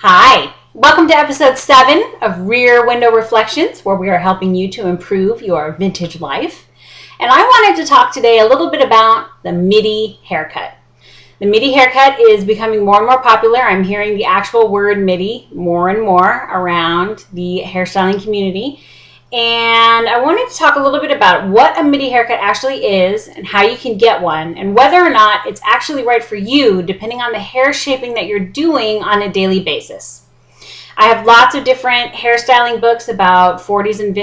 Hi, welcome to episode 7 of Rear Window Reflections, where we are helping you to improve your vintage life. And I wanted to talk today a little bit about the Middy haircut. The Middy haircut is becoming more and more popular. I'm hearing the actual word Middy more and more around the hairstyling community. And I wanted to talk a little bit about what a Middy haircut actually is and how you can get one and whether or not it's actually right for you depending on the hair shaping that you're doing on a daily basis. I have lots of different hairstyling books about 40s and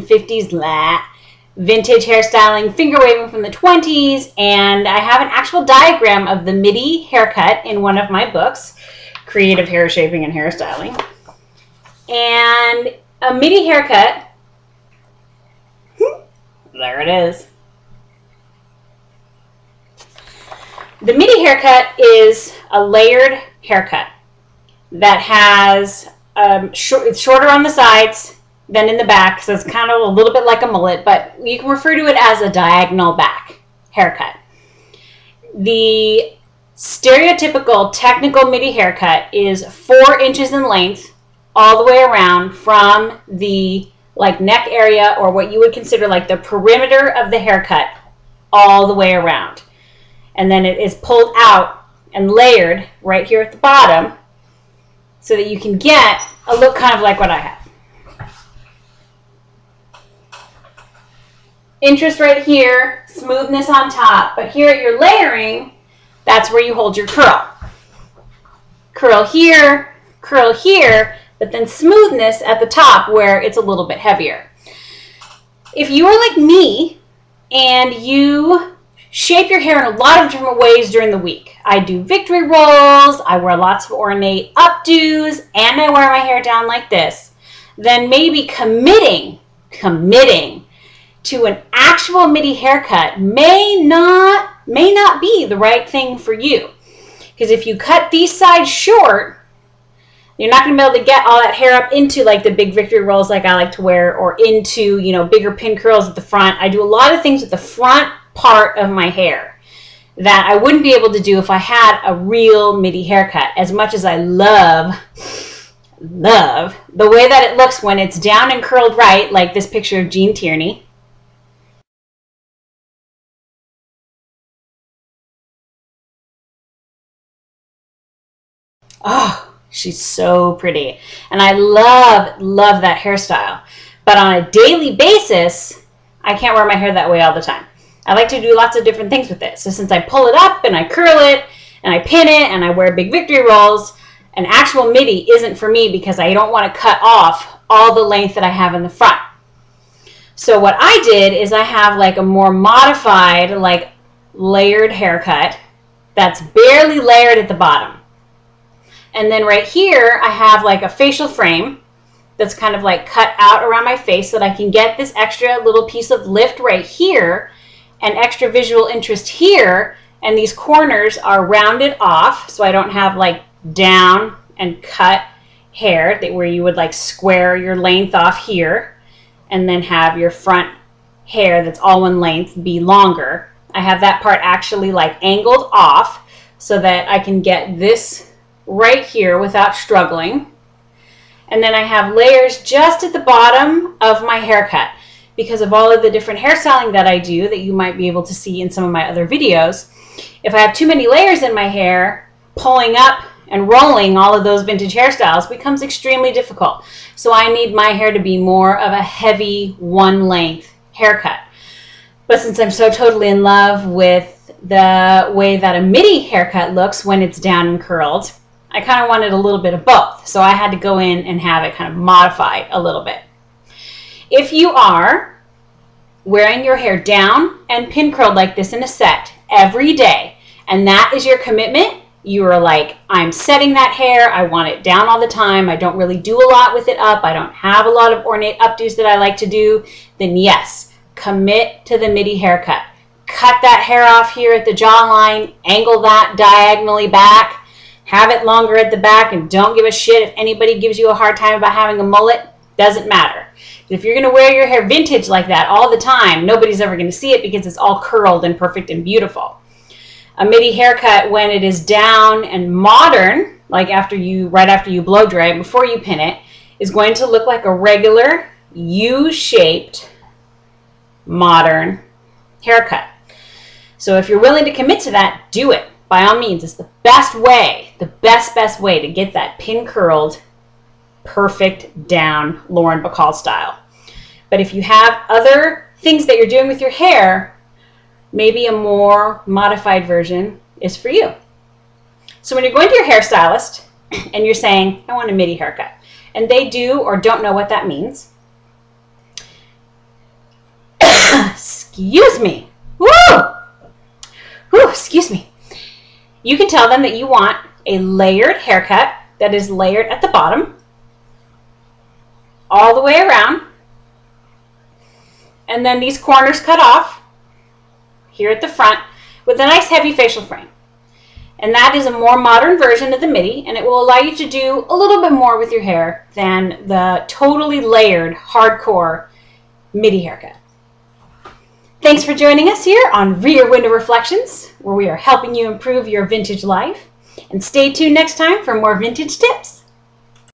50s vintage hairstyling, finger waving from the 20s, and I have an actual diagram of the Middy haircut in one of my books, Creative Hair Shaping and Hairstyling. And a Middy haircut, there it is. The Middy haircut is a layered haircut that has, it's shorter on the sides than in the back, so it's kind of a little bit like a mullet, but you can refer to it as a diagonal back haircut. The stereotypical technical Middy haircut is 4 inches in length all the way around from the neck area, or what you would consider like the perimeter of the haircut, all the way around. And then it is pulled out and layered right here at the bottom so that you can get a look kind of like what I have. Interest right here, smoothness on top, but here at your layering, that's where you hold your curl. Curl here, but then smoothness at the top where it's a little bit heavier. If you are like me and you shape your hair in a lot of different ways during the week, I do victory rolls, I wear lots of ornate updos, and I wear my hair down like this, then maybe committing to an actual Middy haircut may not be the right thing for you. Because if you cut these sides short, you're not going to be able to get all that hair up into like the big victory rolls like I like to wear, or into, bigger pin curls at the front. I do a lot of things with the front part of my hair that I wouldn't be able to do if I had a real Middy haircut, as much as I love the way that it looks when it's down and curled right, like this picture of Jean Tierney. Oh, she's so pretty. And I love that hairstyle. But on a daily basis, I can't wear my hair that way all the time. I like to do lots of different things with it. So since I pull it up and I curl it and I pin it and I wear big victory rolls, an actual Middy isn't for me because I don't want to cut off all the length that I have in the front. So what I did is I have like a more modified, like layered haircut that's barely layered at the bottom. And then right here, I have like a facial frame that's kind of like cut out around my face so that I can get this extra little piece of lift right here and extra visual interest here. And these corners are rounded off so I don't have like down and cut hair where you would like square your length off here and then have your front hair that's all one length be longer. I have that part actually like angled off so that I can get this right here without struggling. And then I have layers just at the bottom of my haircut because of all of the different hairstyling that I do that you might be able to see in some of my other videos. If I have too many layers in my hair, pulling up and rolling all of those vintage hairstyles becomes extremely difficult. So I need my hair to be more of a heavy one length haircut. But since I'm so totally in love with the way that a Middy haircut looks when it's down and curled, I kind of wanted a little bit of both, so I had to go in and have it kind of modified a little bit. If you are wearing your hair down and pin curled like this in a set every day, and that is your commitment, you are like, I'm setting that hair, I want it down all the time, I don't really do a lot with it up, I don't have a lot of ornate updos that I like to do, then yes, commit to the Middy haircut. Cut that hair off here at the jawline, angle that diagonally back, have it longer at the back, and don't give a shit if anybody gives you a hard time about having a mullet. Doesn't matter. If you're going to wear your hair vintage like that all the time, nobody's ever going to see it because it's all curled and perfect and beautiful. A Middy haircut, when it is down and modern, like right after you blow dry it, before you pin it, is going to look like a regular U-shaped modern haircut. So if you're willing to commit to that, do it. By all means, it's the best way, the best way to get that pin curled, perfect down Lauren Bacall style. But if you have other things that you're doing with your hair, maybe a more modified version is for you. So when you're going to your hairstylist and you're saying, I want a Middy haircut, and they do or don't know what that means, excuse me, woo! Woo, excuse me. You can tell them that you want a layered haircut that is layered at the bottom, all the way around, and then these corners cut off here at the front with a nice heavy facial frame. And that is a more modern version of the Middy, and it will allow you to do a little bit more with your hair than the totally layered, hardcore Middy haircut. Thanks for joining us here on Rear Window Reflections, where we are helping you improve your vintage life. And stay tuned next time for more vintage tips.